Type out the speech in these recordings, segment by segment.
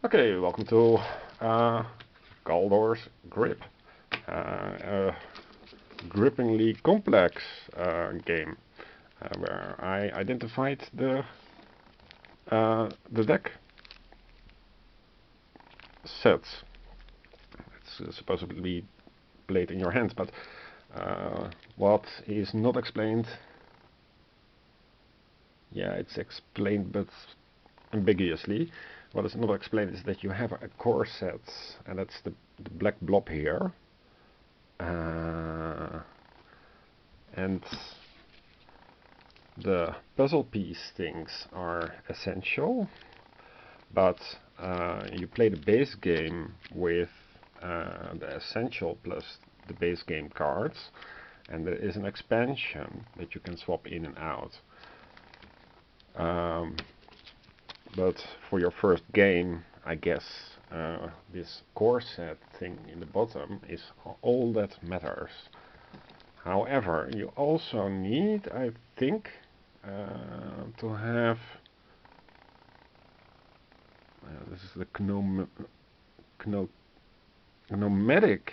Okay, welcome to Galdor's Grip, a grippingly complex game where I identified the deck sets. It's supposed to be played in your hands, but what is not explained, yeah, it's explained but ambiguously. What is not explained is that you have a core set, and that's the black blob here. And the puzzle piece things are essential, but you play the base game with the essential plus the base game cards, and there is an expansion that you can swap in and out. But for your first game, I guess this core set thing in the bottom is all that matters. However, you also need, I think, to have this is the Knowmadic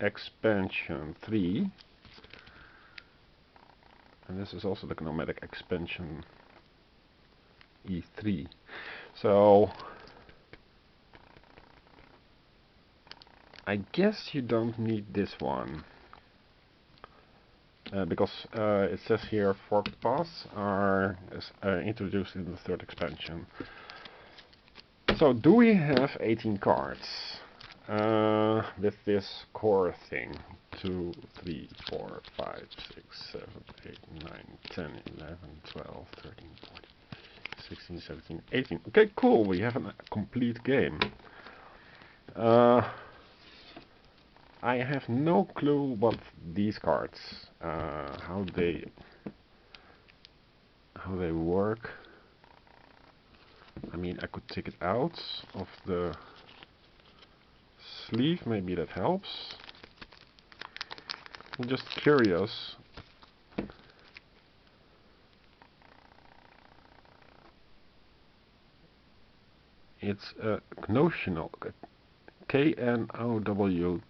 expansion 3, and this is also the Knowmadic expansion E3. So I guess you don't need this one. Because it says here forked paths are introduced in the third expansion. So do we have 18 cards with this core thing? 2, 3, 4, 5, 6, 7, 8, 9, 10, 11, 12, 13, 14, 16, 17, 18. Okay, cool, we have a complete game. I have no clue what these cards, how they work. I mean, I could take it out of the sleeve, maybe that helps. I'm just curious. It's a Knowtional, Knowtional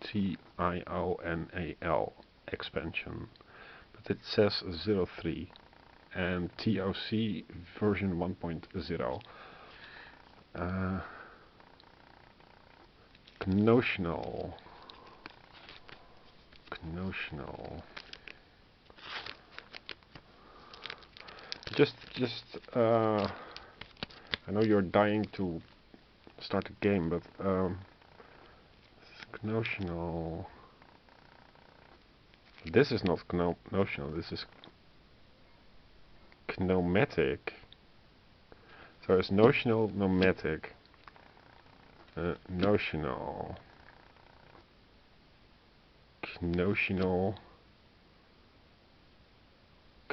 expansion, but it says 03 and TOC version 1.0. Knowtional. Just I know you're dying to start the game, but Knowtional. This is not Knowtional. This is Knowmatic. So it's Knowtional, Knowmatic, Knowtional,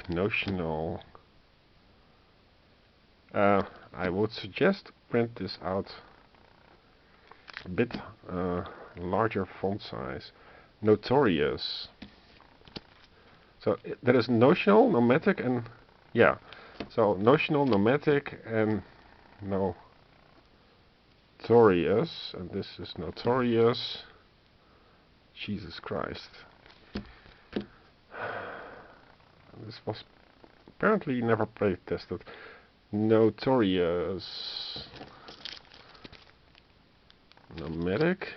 Knowtional. I would suggest print this out a bit larger font size. Knowtorious. So there is Knowtional, Knowmatic, and yeah. So Knowtional, Knowmatic, and Knowtorious, and this is Knowtorious. Jesus Christ. This was apparently never play tested. Knowtorious. Knowmadic.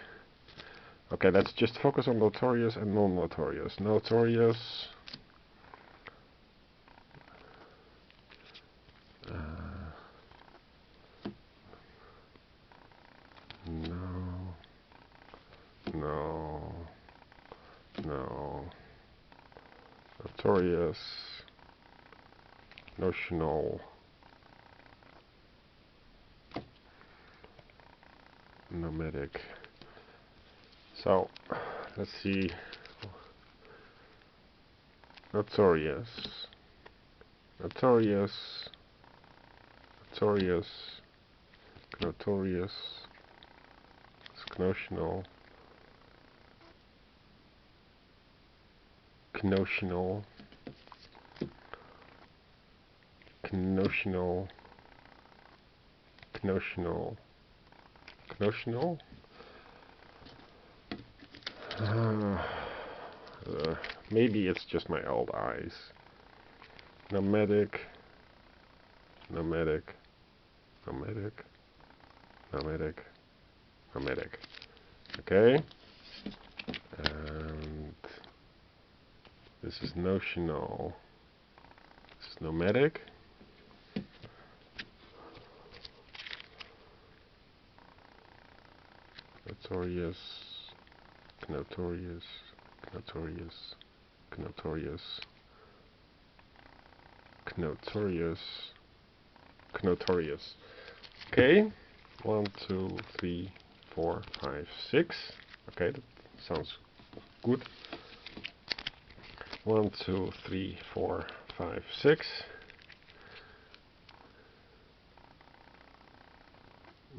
Okay, let's just focus on Knowtorious and non-Knowtorious. Knowtorious. No. Knowtorious. Notional. Knowmadic. So, let's see. Knowtorious. Knowtorious. Knowtional. Knowtional. Knowtional. Maybe it's just my old eyes. Knowmadic, Knowmadic, Knowmadic, Knowmadic, Knowmadic. Okay. And this is Notional. This is Knowmadic. Knowtorious, Knowtorious, Knowtorious, Knowtorious, Knowtorious, Knowtorious. Okay, 1, 2, 3, 4, 5, 6. Okay, that sounds good. 1, 2, 3, 4, 5, 6.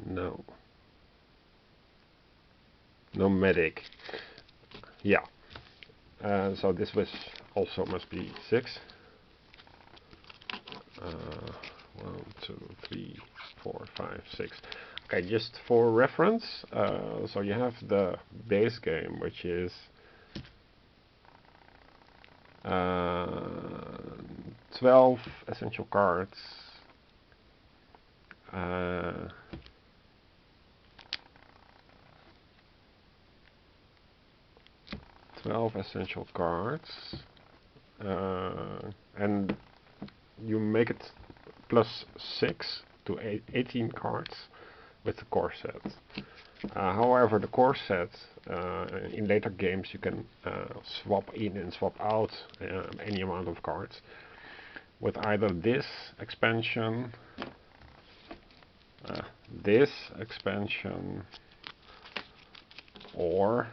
No. Knowmadic. Yeah. So this was also must be 6. 1, 2, 3, 4, 5, 6. Okay, just for reference, so you have the base game, which is 12 essential cards. 12 essential cards, and you make it plus 6 to 18 cards with the core set. However, the core set in later games you can swap in and swap out any amount of cards with either this expansion, or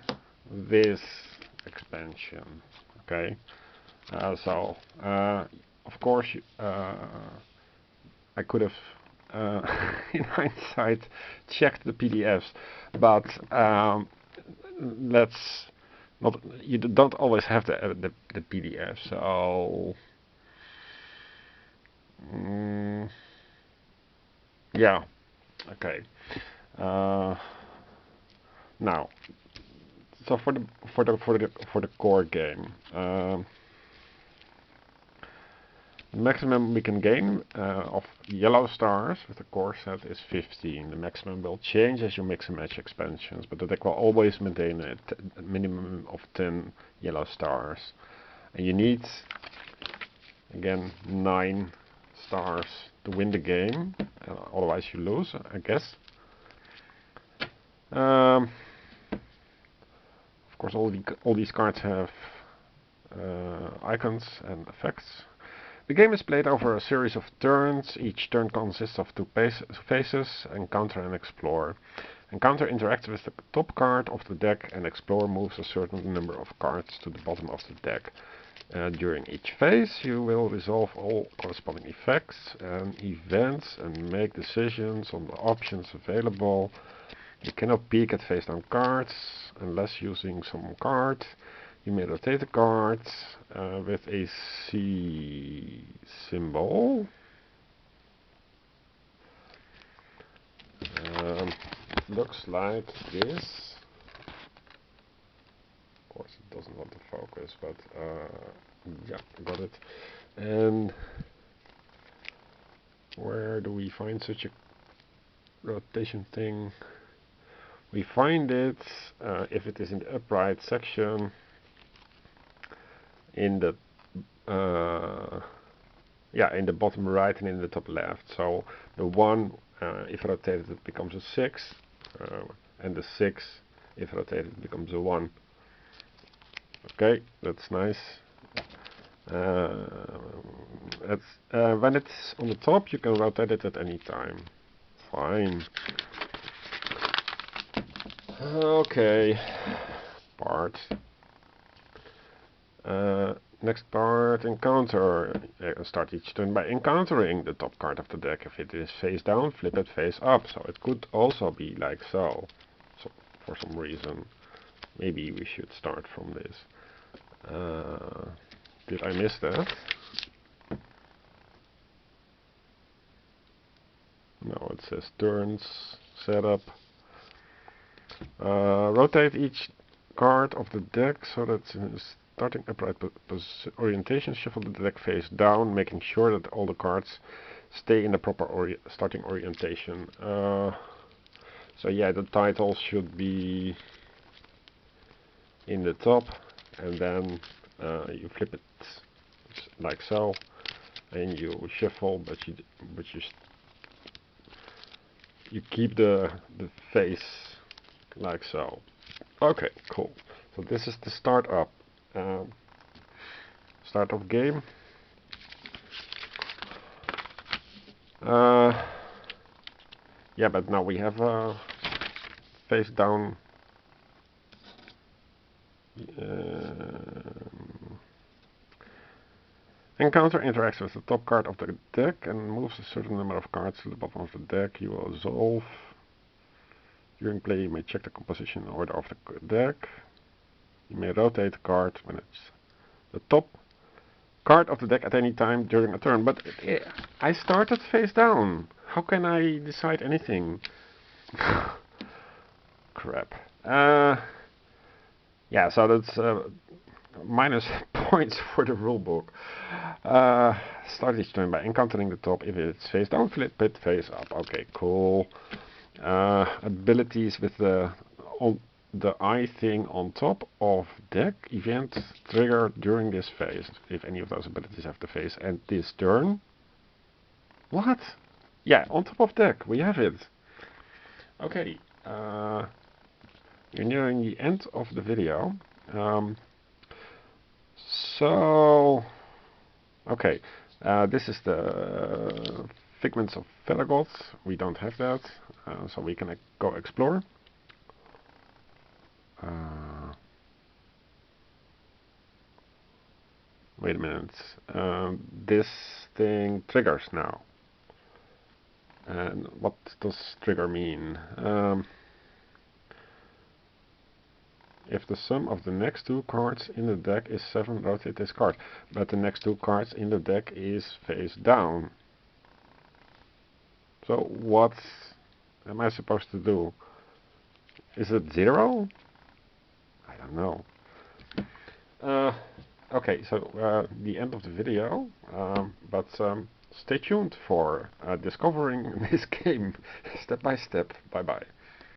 this expansion. Okay, so of course I could have in hindsight checked the PDFs, but let's not. You don't always have the PDF, so yeah. Okay. Now, so for the core game, the maximum we can gain of yellow stars with the core set is 15. The maximum will change as you mix and match expansions, but the deck will always maintain a minimum of 10 yellow stars. And you need, again, 9 stars to win the game, otherwise you lose, I guess. Of course, all these cards have icons and effects. The game is played over a series of turns. Each turn consists of 2 phases: Encounter and Explore. Encounter interacts with the top card of the deck, and Explore moves a certain number of cards to the bottom of the deck. During each phase, you will resolve all corresponding effects and events and make decisions on the options available. You cannot peek at face-down cards unless using some card. You may rotate the cards with a C symbol. Looks like this. Of course, it doesn't want to focus, but yeah, got it. And where do we find such a rotation thing? We find it if it is in the upright section, in the in the bottom right and in the top left. So the 1, if rotated, it becomes a 6, and the 6, if rotated, it becomes a 1. Okay, that's nice. When it's on the top, you can rotate it at any time. Fine. Okay, part. Next part, encounter. Start each turn by encountering the top card of the deck. If it is face down, flip it face up. So it could also be like so. So for some reason, maybe we should start from this. Did I miss that? No, it says turns, setup. Rotate each card of the deck so that it's in the starting upright orientation. Shuffle the deck face down, making sure that all the cards stay in the proper starting orientation. So yeah, the title should be in the top, and then you flip it like so, and you shuffle, but you keep the face like so. Okay, cool. So this is the start of game. Yeah, but now we have face down. Encounter interacts with the top card of the deck and moves a certain number of cards to the bottom of the deck. You will resolve. During play, you may check the composition order of the deck. You may rotate the card when it's the top card of the deck at any time during a turn. But I started face down. How can I decide anything? Crap. Yeah, so that's minus points for the rulebook. Start each turn by encountering the top. If it's face down, flip it face up. Okay, cool. Abilities with the eye thing on top of deck. Event trigger during this phase. If any of those abilities have the phase end this turn. What? Yeah, on top of deck. We have it. Okay. You're nearing the end of the video. So, okay, this is the Figments of Feathergold. We don't have that, so we can go explore. Wait a minute. This thing triggers now. And what does trigger mean? If the sum of the next two cards in the deck is 7, rotate this card. But the next two cards in the deck is face down. So what am I supposed to do? Is it 0? I don't know. Okay, so the end of the video. But stay tuned for discovering this game step by step. Bye bye.